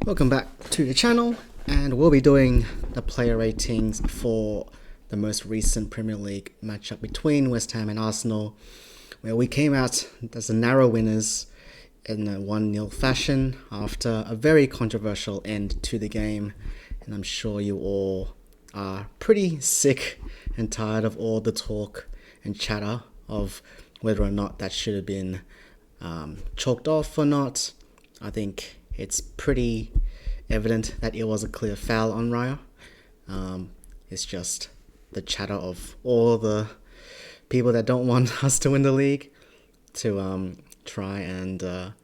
Welcome back to the channel, and we'll be doing the player ratings for the most recent Premier League matchup between West Ham and Arsenal, where we came out as the narrow winners in a 1-0 fashion after a very controversial end to the game. And I'm sure you all are pretty sick and tired of all the talk and chatter of whether or not that should have been chalked off or not. I think it's pretty evident that it was a clear foul on Raya. It's just the chatter of all the people that don't want us to win the league to try and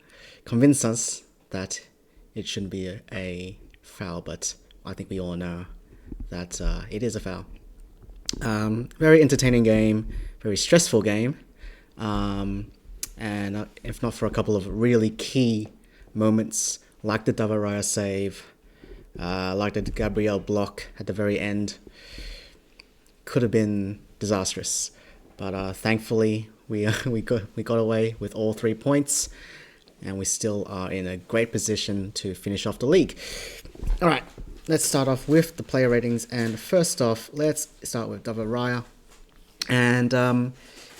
convince us that it shouldn't be a foul, but I think we all know that it is a foul. Very entertaining game, very stressful game, and if not for a couple of really key moments, like the David Raya save, like the Gabriel block at the very end, could have been disastrous. But thankfully, we got away with all 3 points, and we still are in a great position to finish off the league. All right, let's start off with the player ratings. And first off, let's start with David Raya. And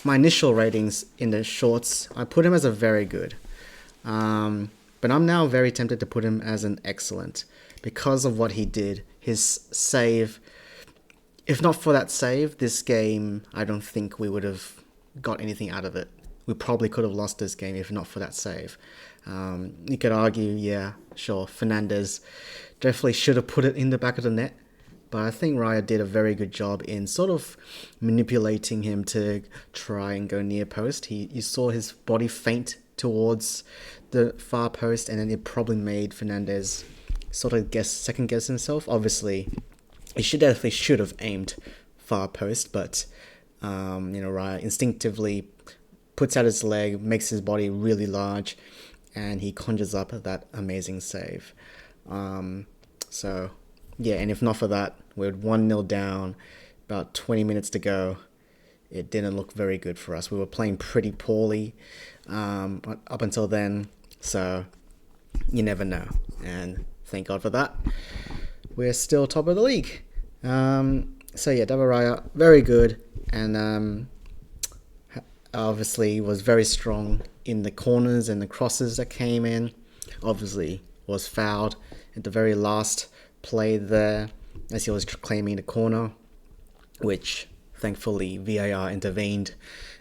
my initial ratings in the shorts, I put him as a very good. But I'm now very tempted to put him as an excellent because of what he did. His save, if not for that save, this game, I don't think we would have got anything out of it. We probably could have lost this game if not for that save. You could argue, yeah, sure, Fernandes definitely should have put it in the back of the net. But I think Raya did a very good job in sort of manipulating him to try and go near post. You saw his body feint towards the far post, and then it probably made Fernandes sort of second guess himself. Obviously, he definitely should have aimed far post, but Raya instinctively puts out his leg, makes his body really large, and he conjures up that amazing save. So yeah, and if not for that, we're 1-0 down, about 20 minutes to go. It didn't look very good for us. We were playing pretty poorly up until then, so you never know. And thank God for that. We're still top of the league. So yeah, David Raya, very good, and obviously was very strong in the corners and the crosses that came in. Obviously was fouled at the very last play there as he was claiming the corner, which thankfully VAR intervened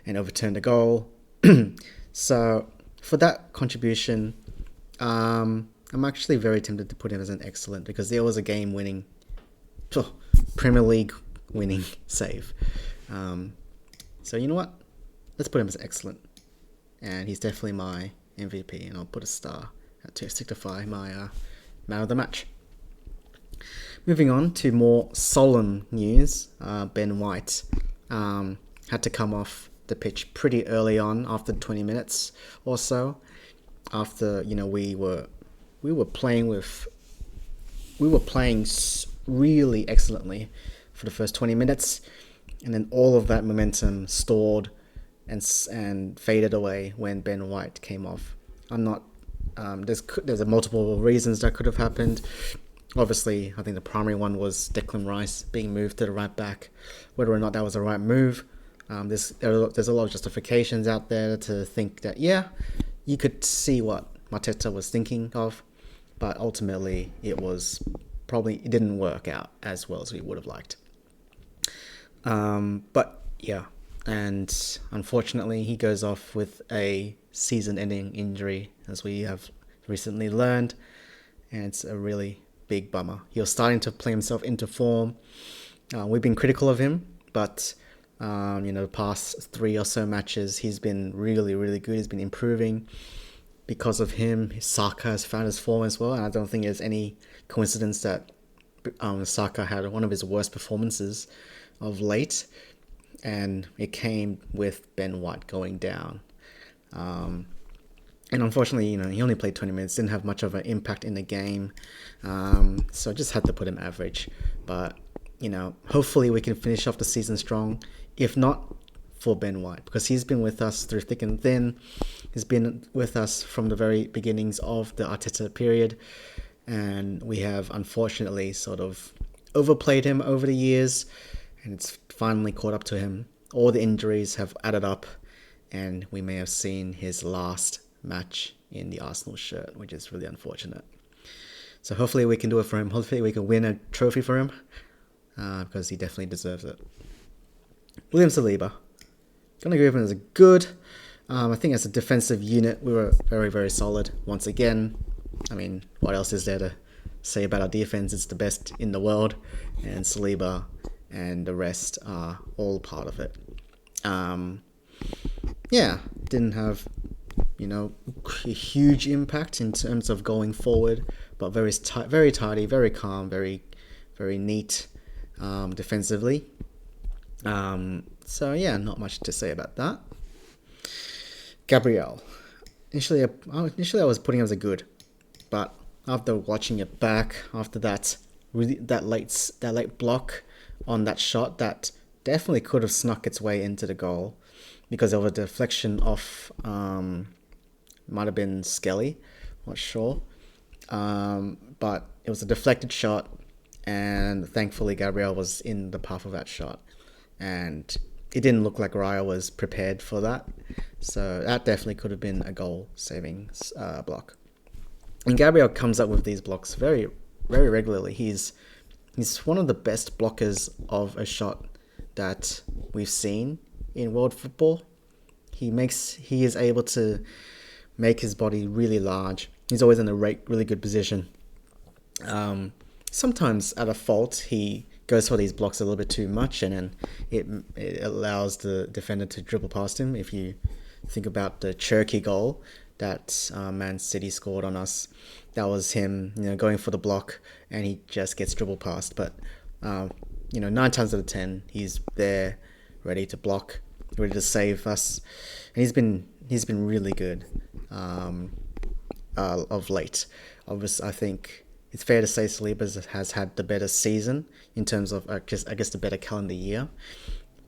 and overturned the goal. So for that contribution, I'm actually very tempted to put him as an excellent because there was a game-winning, Premier League winning save. So you know what? Let's put him as excellent. And he's definitely my MVP, and I'll put a star to signify my man of the match. Moving on to more solemn news, Ben White had to come off the pitch pretty early on, after 20 minutes or so. After we were playing really excellently for the first 20 minutes, and then all of that momentum stalled and faded away when Ben White came off. I'm not. There's multiple reasons that could have happened. Obviously, I think the primary one was Declan Rice being moved to the right back. Whether or not that was the right move, there's a lot of justifications out there to think that, yeah, you could see what Arteta was thinking of, but ultimately it didn't work out as well as we would have liked. But yeah, and unfortunately he goes off with a season-ending injury, as we have recently learned, and it's a really big bummer. He was starting to play himself into form. We've been critical of him, but the past 3 or so matches, he's been really, really good. He's been improving. Because of him, Saka has found his form as well, and I don't think there's any coincidence that Saka had one of his worst performances of late, and it came with Ben White going down. And unfortunately, he only played 20 minutes, didn't have much of an impact in the game. So I just had to put him average. But, hopefully we can finish off the season strong. If not, for Ben White, because he's been with us through thick and thin. He's been with us from the very beginnings of the Arteta period. and we have unfortunately sort of overplayed him over the years, and it's finally caught up to him. All the injuries have added up, and we may have seen his last match in the Arsenal shirt, which is really unfortunate. So hopefully we can do it for him. Hopefully we can win a trophy for him, because he definitely deserves it. William Saliba. Gonna give him as a good. I think as a defensive unit, we were very, very solid once again. I mean, what else is there to say about our defense? It's the best in the world, and Saliba and the rest are all part of it. Yeah, didn't have, a huge impact in terms of going forward, but very tidy, very calm, very, very neat defensively. So yeah, not much to say about that. Gabriel. Initially I was putting him as a good, but after watching it back, after that late block on that shot, that definitely could have snuck its way into the goal because of a deflection off, might have been Skelly, not sure, but it was a deflected shot, and thankfully Gabriel was in the path of that shot, and it didn't look like Raya was prepared for that. So that definitely could have been a goal-saving block. And Gabriel comes up with these blocks very, very regularly. He's one of the best blockers of a shot that we've seen in world football. He is able to make his body really large. He's always in a really good position. Sometimes at a fault, he goes for these blocks a little bit too much, and then it allows the defender to dribble past him. If you think about the Cherky goal that Man City scored on us, that was him, going for the block, and he just gets dribbled past. But 9 times out of 10, he's there, ready to block, ready to save us, and he's been really good of late. Obviously, I think it's fair to say Saliba has had the better season in terms of, I guess, the better calendar year.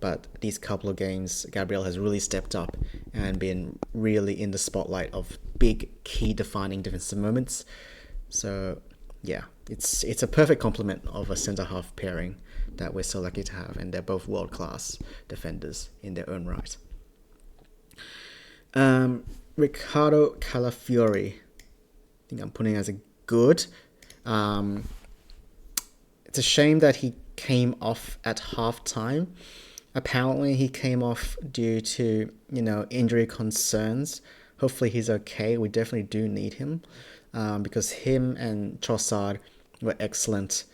But these couple of games, Gabriel has really stepped up and been really in the spotlight of big, key defining defensive moments. So, yeah, it's a perfect complement of a centre-half pairing that we're so lucky to have, and they're both world-class defenders in their own right. Ricardo Calafiori. I think I'm putting as a good. It's a shame that he came off at halftime. Apparently, he came off due to, injury concerns. Hopefully, he's okay. We definitely do need him, because him and Trossard were excellent,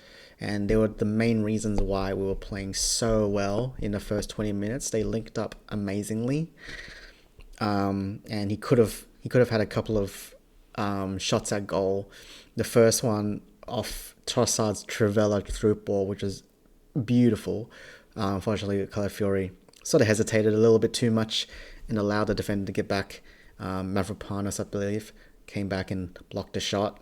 and they were the main reasons why we were playing so well in the first 20 minutes. They linked up amazingly, and he could have had a couple of shots at goal. The first one off Trossard's Trivela through ball, which was beautiful. Unfortunately, Calafiori sort of hesitated a little bit too much and allowed the defender to get back. Mavropanos, I believe, came back and blocked the shot.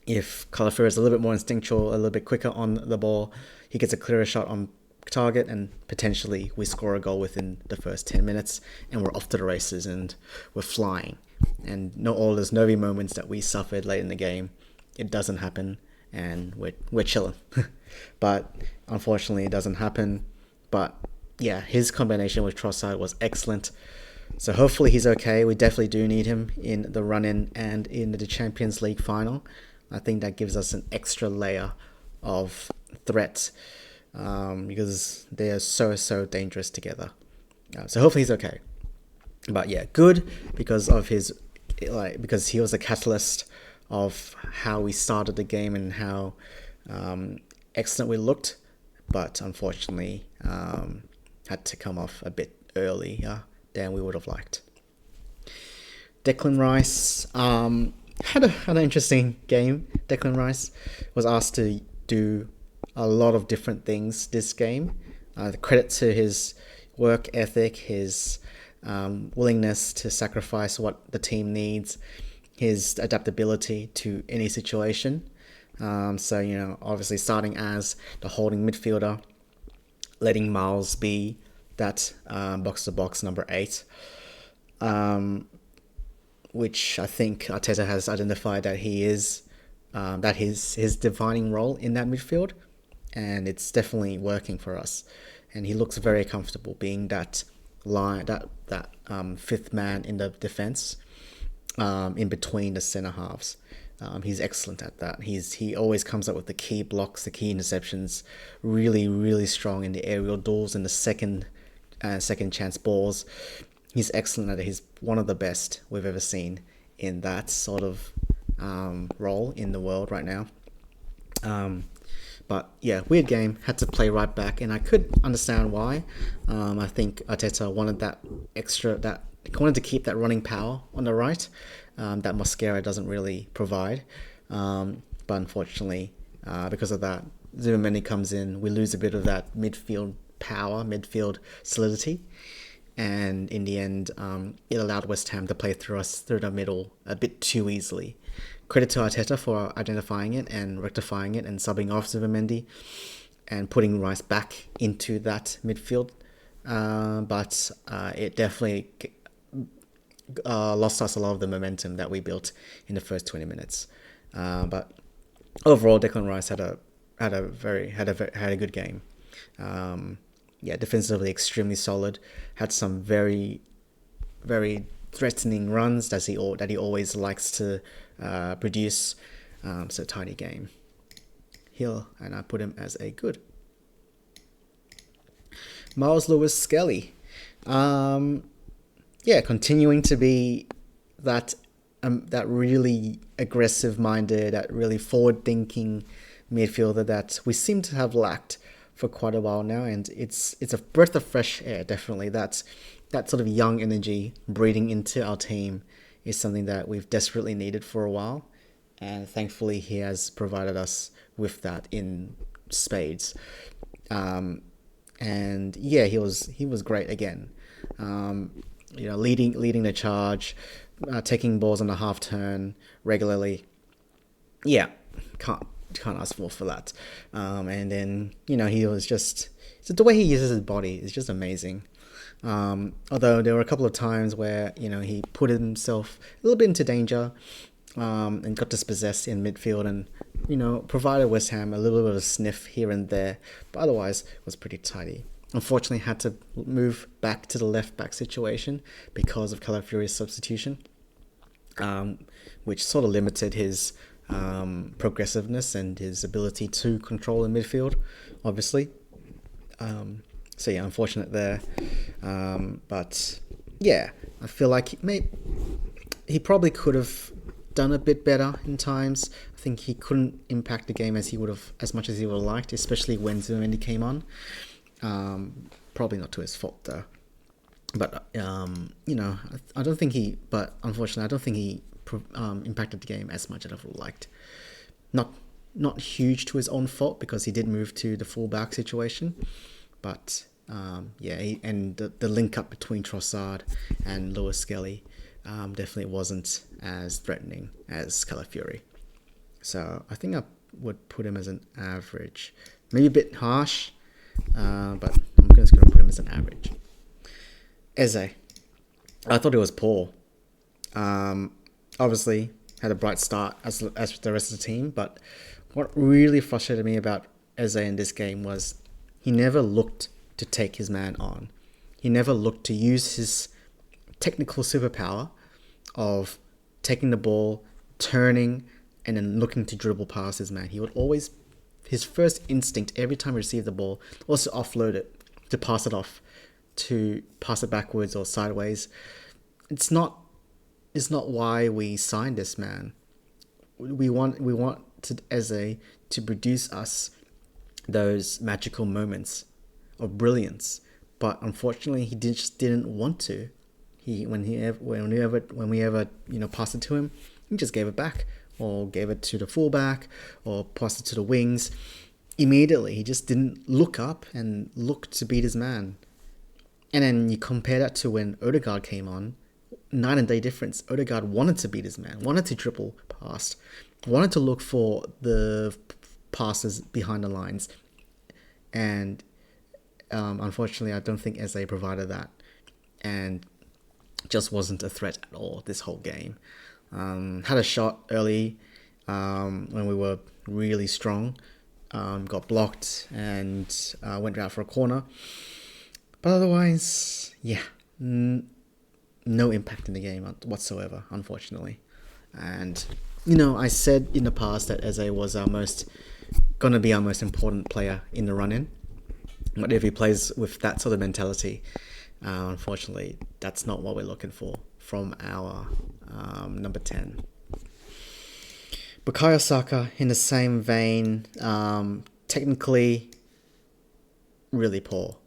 If Calafiori is a little bit more instinctual, a little bit quicker on the ball, he gets a clearer shot on target, and potentially we score a goal within the first 10 minutes, and we're off to the races and we're flying. And not all those Novi moments that we suffered late in the game, it doesn't happen, and we're chilling. But unfortunately, it doesn't happen. But yeah, his combination with Trossard was excellent. So hopefully he's okay. We definitely do need him in the run-in and in the Champions League final. I think that gives us an extra layer of threat, because they are so dangerous together. So hopefully he's okay. But yeah, good because of because he was a catalyst of how we started the game and how excellent we looked, but unfortunately had to come off a bit earlier than we would have liked. Declan Rice had an interesting game. Declan Rice was asked to do a lot of different things this game. The credit to his work ethic, his willingness to sacrifice what the team needs, his adaptability to any situation. So, obviously starting as the holding midfielder, letting Miles be that box-to-box number 8, which I think Arteta has identified that he is that his defining role in that midfield, and it's definitely working for us. And he looks very comfortable being that line, that fifth man in the defense, in between the center halves. He's excellent at that. He always comes up with the key blocks, the key interceptions. Really, really strong in the aerial duels and the second chance balls. He's excellent at it. He's one of the best we've ever seen in that sort of role in the world right now. But yeah, weird game. Had to play right back, and I could understand why. I think Arteta wanted that extra, that he wanted to keep that running power on the right, that Mosquera doesn't really provide. But unfortunately, because of that, Zubimendi comes in. We lose a bit of that midfield power, midfield solidity, and in the end, it allowed West Ham to play through us through the middle a bit too easily. Credit to Arteta for identifying it and rectifying it and subbing off Zubimendi and putting Rice back into that midfield. But it definitely lost us a lot of the momentum that we built in the first 20 minutes. But overall, Declan Rice had a good game. Defensively extremely solid. Had some very, very threatening runs that he always likes to produce. So tidy game here, and I put him as a good. Miles Lewis-Skelly, continuing to be that really aggressive-minded, that really forward-thinking midfielder that we seem to have lacked for quite a while now, and it's a breath of fresh air. Definitely, that sort of young energy breathing into our team is something that we've desperately needed for a while, and thankfully he has provided us with that in spades. And yeah, he was great again. Leading the charge, taking balls on the half turn regularly. Yeah, can't ask more for that. And then he was just the way he uses his body is just amazing. Although there were a couple of times where he put himself a little bit into danger, and got dispossessed in midfield, and provided West Ham a little bit of a sniff here and there, but otherwise was pretty tidy. Unfortunately, had to move back to the left back situation because of Calafiori's substitution, which sort of limited his progressiveness and his ability to control the midfield, obviously. So yeah, unfortunate there. But yeah, I feel like he probably could have done a bit better in times. I think he couldn't impact the game as much as he would have liked, especially when Zubimendi came on. Probably not to his fault though. But I don't think he. But unfortunately, I don't think he impacted the game as much as I would have liked. Not huge to his own fault because he did move to the full-back situation. But the link up between Trossard and Lewis-Skelly definitely wasn't as threatening as Calafiori. So I think I would put him as an average. Maybe a bit harsh, but I'm just going to put him as an average. Eze. I thought it was poor. Obviously, had a bright start as the rest of the team, but what really frustrated me about Eze in this game was he never looked to take his man on. He never looked to use his technical superpower of taking the ball, turning, and then looking to dribble past his man. He would always, his first instinct every time he received the ball was to offload it, to pass it off, to pass it backwards or sideways. It's not why we signed this man. We want Eze to produce us those magical moments of brilliance, but unfortunately he just didn't want to. When we ever passed it to him, he just gave it back or gave it to the fullback or passed it to the wings. Immediately, he just didn't look up and look to beat his man. And then you compare that to when Odegaard came on, night and day difference. Odegaard wanted to beat his man, wanted to dribble past, wanted to look for the passes behind the lines. And unfortunately, I don't think Eze provided that. And just wasn't a threat at all this whole game. Had a shot early, when we were really strong. Got blocked and went out for a corner. But otherwise, yeah, no impact in the game whatsoever, unfortunately. And I said in the past that Eze was gonna be our most important player in the run-in. But if he plays with that sort of mentality, unfortunately, that's not what we're looking for from our number 10. Bukayo Saka, in the same vein, technically really poor.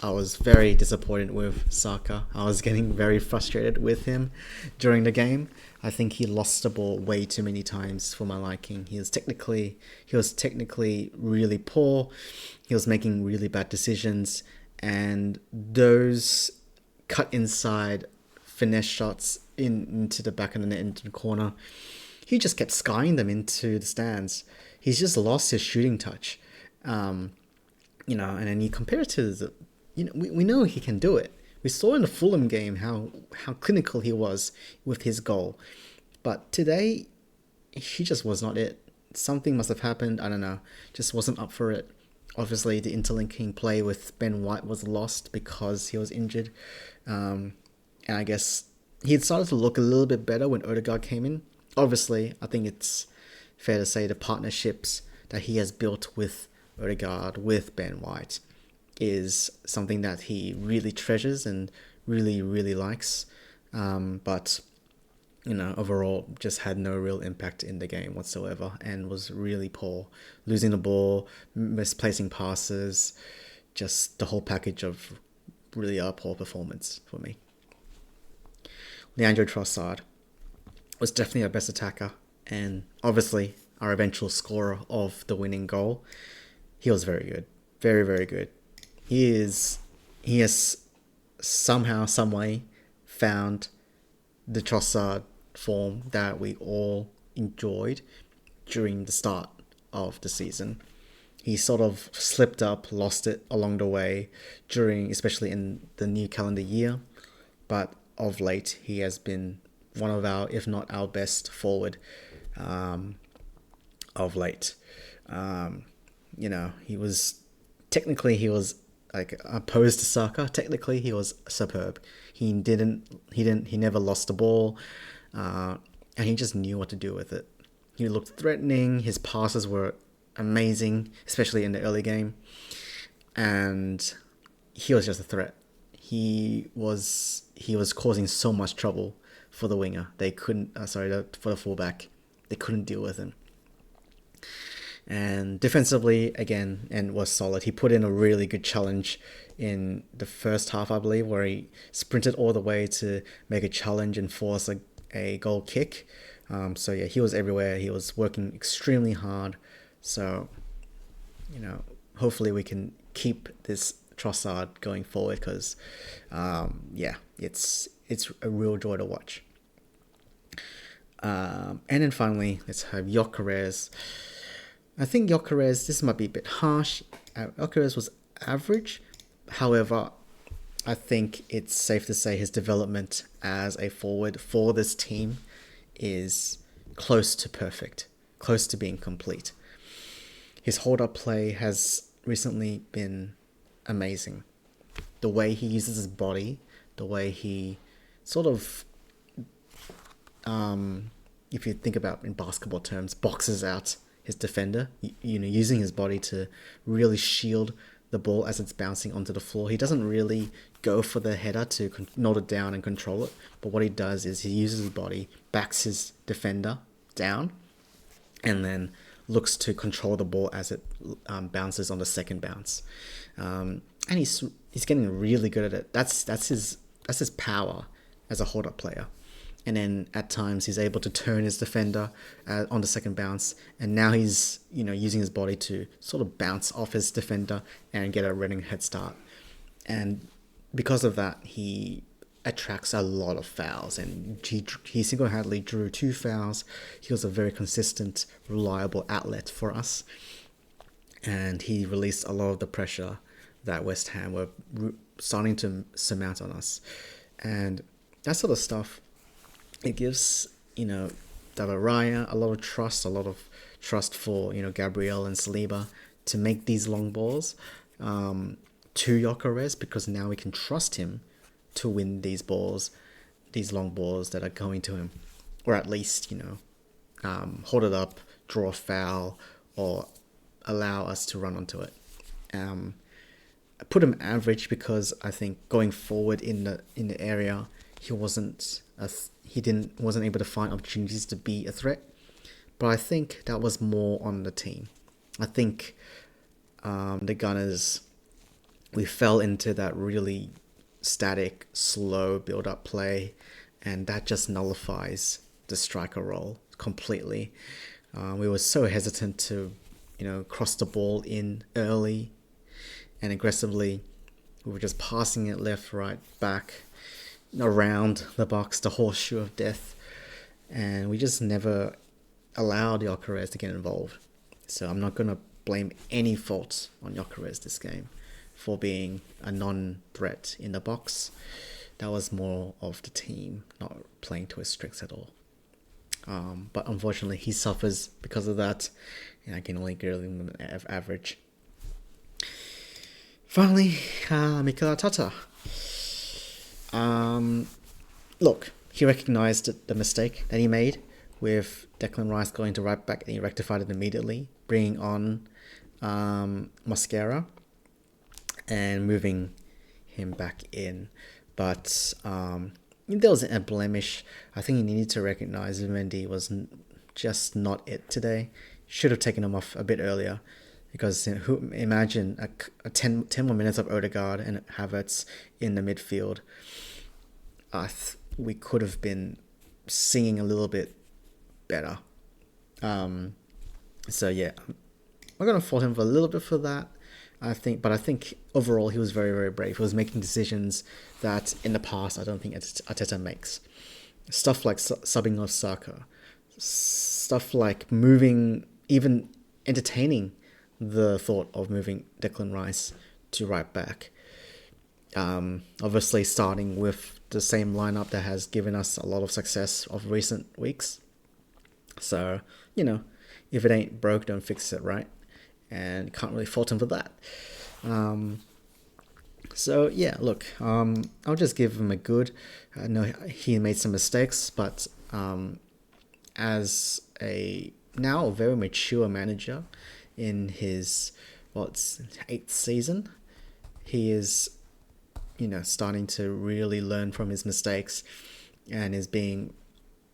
I was very disappointed with Saka. I was getting very frustrated with him during the game. I think he lost the ball way too many times for my liking. He was technically really poor. He was making really bad decisions, and those cut inside finesse shots into the back of the net, into the corner, he just kept skying them into the stands. He's just lost his shooting touch. And then you compare it to we know he can do it. We saw in the Fulham game how clinical he was with his goal. But today, he just was not it. Something must have happened. I don't know. Just wasn't up for it. Obviously, the interlinking play with Ben White was lost because he was injured. And I guess he had started to look a little bit better when Odegaard came in. Obviously, I think it's fair to say the partnerships that he has built with Odegaard, with Ben White, is something that he really treasures and really, really likes. But, overall just had no real impact in the game whatsoever and was really poor. Losing the ball, misplacing passes, just the whole package of really a poor performance for me. Leandro Trossard was definitely our best attacker and obviously our eventual scorer of the winning goal. He was very good. Very, very good. He has somehow, some way found the Trossard form that we all enjoyed during the start of the season. He sort of slipped up, lost it along the way especially in the new calendar year. But of late, he has been one of our, if not our best forward of late. He was like opposed to Saka. Technically, he was superb. He never lost the ball, and he just knew what to do with it. He looked threatening. His passes were amazing, especially in the early game, and he was just a threat. He was causing so much trouble for the winger. They couldn't. For the fullback, they couldn't deal with him. And defensively, again, and was solid. He put in a really good challenge in the first half, I believe, where he sprinted all the way to make a challenge and force a goal kick. He was everywhere. He was working extremely hard. So, hopefully we can keep this Trossard going forward because, it's a real joy to watch. And then finally, let's have Gyökeres. I think Gyökeres, this might be a bit harsh. Gyökeres was average. However, I think it's safe to say his development as a forward for this team is close to perfect, close to being complete. His hold-up play has recently been amazing. The way he uses his body, the way he sort of, if you think about in basketball terms, boxes out his defender, using his body to really shield the ball as it's bouncing onto the floor. He doesn't really go for the header to knot it down and control it, but what he does is he uses his body, backs his defender down, and then looks to control the ball as it bounces on the second bounce. And he's getting really good at it. That's his power as a hold-up player. And then at times he's able to turn his defender on the second bounce, and now he's using his body to sort of bounce off his defender and get a running head start. And because of that, he attracts a lot of fouls, and he single-handedly drew 2 fouls. He was a very consistent, reliable outlet for us, and he released a lot of the pressure that West Ham were starting to surmount on us. And that sort of stuff, it gives David Raya, a lot of trust for Gabriel and Saliba to make these long balls to Gyökeres, because now we can trust him to win these balls, these long balls that are going to him, or at least hold it up, draw a foul, or allow us to run onto it. I put him average because I think going forward in the area, he wasn't able to find opportunities to be a threat. But I think that was more on the team. I think the Gunners, we fell into that really static, slow build-up play, and that just nullifies the striker role completely. We were so hesitant to cross the ball in early and aggressively. We were just passing it left, right, back, around the box, the horseshoe of death, and we just never allowed Gyökeres to get involved. So I'm not going to blame any fault on Gyökeres this game for being a non-threat in the box. That was more of the team not playing to his strengths at all. But unfortunately, he suffers because of that, and I can only give him an average. Finally, Mikel Arteta. Look, he recognised the mistake that he made with Declan Rice going to right back, and he rectified it immediately, bringing on Mosquera and moving him back in. But there was a blemish. I think he needed to recognise Mendy was just not it today. Should have taken him off a bit earlier, because imagine a 10 more minutes of Odegaard and Havertz in the midfield. We could have been singing a little bit better. So yeah, I'm gonna fault him for a little bit for that. I think overall he was very, very brave. He was making decisions that in the past I don't think Arteta makes. Stuff like subbing off Saka, stuff like moving, even entertaining the thought of moving Declan Rice to right back. Obviously starting with the same lineup that has given us a lot of success of recent weeks. So, if it ain't broke, don't fix it, right? And can't really fault him for that. So yeah, look, I'll just give him a good. I know he made some mistakes, but as a now very mature manager in his 8th season, he is starting to really learn from his mistakes and is being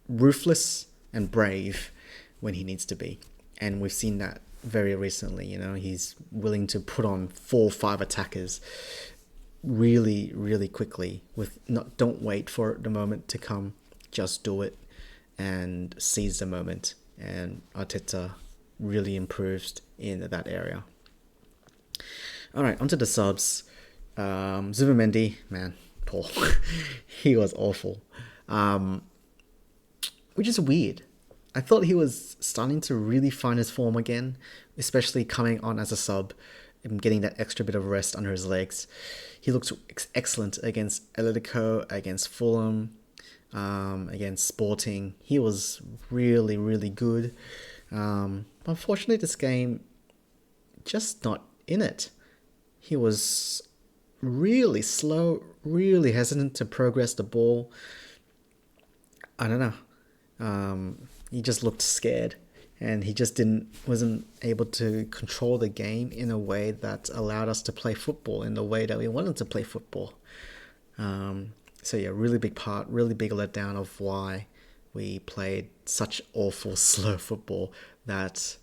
ruthless and brave when he needs to be. And we've seen that very recently. He's willing to put on 4 or 5 attackers really, really quickly. Don't wait for the moment to come, just do it and seize the moment. And Arteta really improved in that area. All right, onto the subs. Zubimendi, man, poor. He was awful. Which is weird. I thought he was starting to really find his form again, especially coming on as a sub and getting that extra bit of rest under his legs. He looked excellent against Atletico, against Fulham, against Sporting. He was really, really good. Unfortunately, this game, just not in it. He was really slow, really hesitant to progress the ball. I don't know. He just looked scared, and he just wasn't able to control the game in a way that allowed us to play football in the way that we wanted to play football. So yeah, really big letdown of why we played such awful slow football that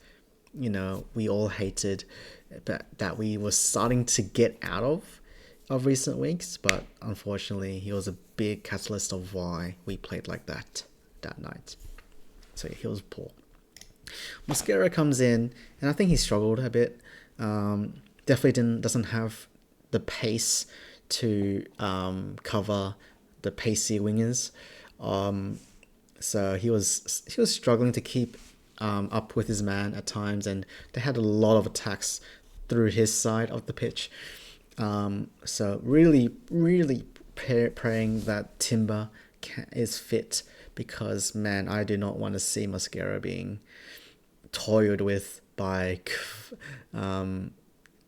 we all hated, but that we were starting to get out of recent weeks. But unfortunately, he was a big catalyst of why we played like that night. So yeah, he was poor. Mosquera comes in, and I think he struggled a bit. Definitely doesn't have the pace to cover the pacey wingers. So he was struggling to keep up with his man at times, and they had a lot of attacks through his side of the pitch. So really, really praying that Timber is fit, because, man, I do not want to see Mosquera being toyed with by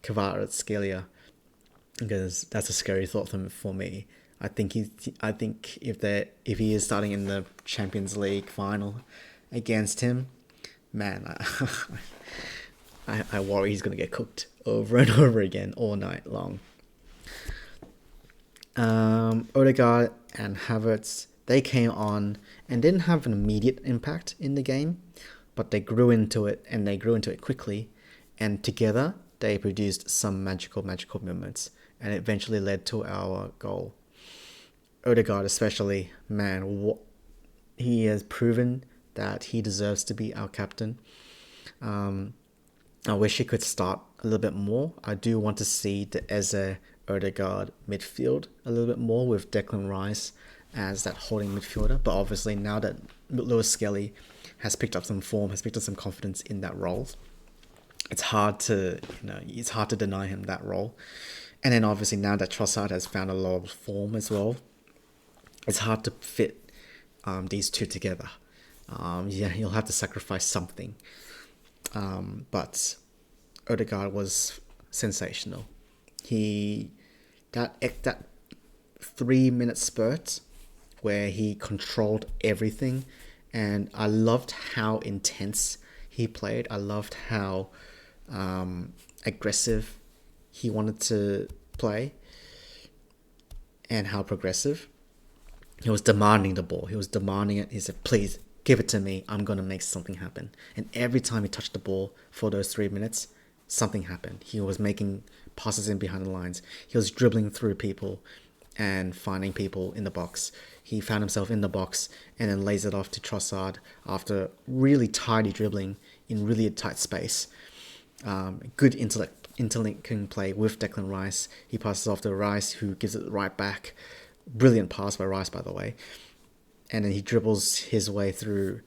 Kvaratskhelia, because that's a scary thought for me. I think if he is starting in the Champions League final against him, man, I worry he's gonna get cooked over and over again all night long. Odegaard and Havertz, they came on and didn't have an immediate impact in the game, but they grew into it, and they grew into it quickly, and together they produced some magical moments, and it eventually led to our goal. Odegaard especially, man, he has proven that he deserves to be our captain. I wish he could start a little bit more. I do want to see the Eze Odegaard midfield a little bit more, with Declan Rice as that holding midfielder. But obviously now that Lewis Skelly has picked up some form, has picked up some confidence in that role, it's hard to deny him that role. And then obviously now that Trossard has found a lot of form as well, it's hard to fit these two together. He'll have to sacrifice something. But Odegaard was sensational. That 3-minute spurt where he controlled everything, and I loved how intense he played. I loved how aggressive he wanted to play, and how progressive. He was demanding the ball. He was demanding it. He said, please, give it to me. I'm going to make something happen. And every time he touched the ball for those 3 minutes, something happened. He was making passes in behind the lines. He was dribbling through people and finding people in the box. He found himself in the box and then lays it off to Trossard after really tidy dribbling in really tight space. Good interlinking play with Declan Rice. He passes off to Rice, who gives it right back. Brilliant pass by Rice, by the way. And then he dribbles his way through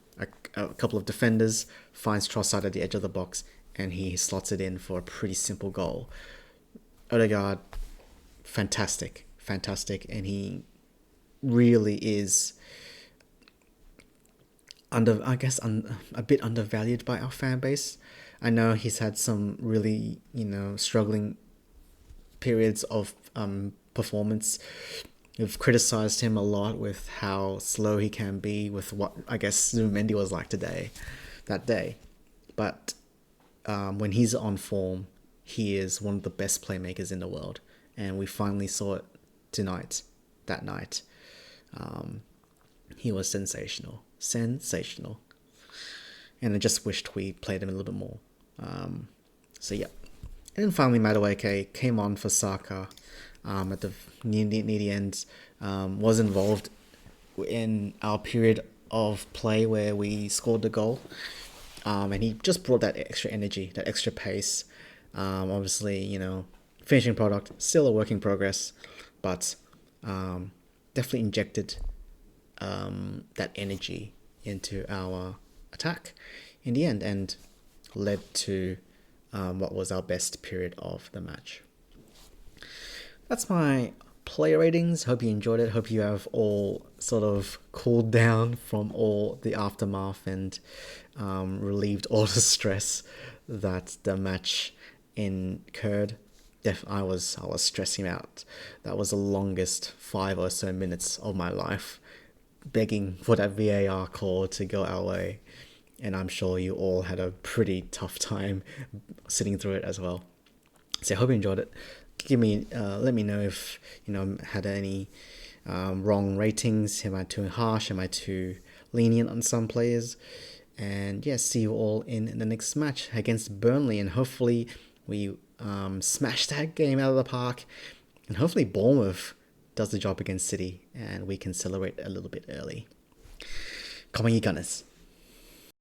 a couple of defenders, finds Trossard at the edge of the box, and he slots it in for a pretty simple goal. Odegaard, fantastic, and he really is a bit undervalued by our fan base. I know he's had some really, struggling periods of performance. We've criticised him a lot with how slow he can be, with what I guess Zubimendi was like that day. But when he's on form, he is one of the best playmakers in the world. And we finally saw it that night. He was sensational. And I just wished we played him a little bit more. So yeah. And then finally Madueke came on for Saka at the near the end. Was involved in our period of play where we scored the goal. And he just brought that extra energy, that extra pace. Obviously, finishing product, still a work in progress, but definitely injected that energy into our attack in the end, and led to what was our best period of the match. That's my player ratings. Hope you enjoyed it. Hope you have all sort of cooled down from all the aftermath and relieved all the stress that the match incurred. I was stressing out. That was the longest 5 or so minutes of my life, begging for that VAR call to go our way. And I'm sure you all had a pretty tough time sitting through it as well. So I hope you enjoyed it. Let me know if had any wrong ratings. Am I too harsh? Am I too lenient on some players? And yeah, see you all in the next match against Burnley, and hopefully we smash that game out of the park, and hopefully Bournemouth does the job against City and we can celebrate a little bit early. Come on, you Gunners.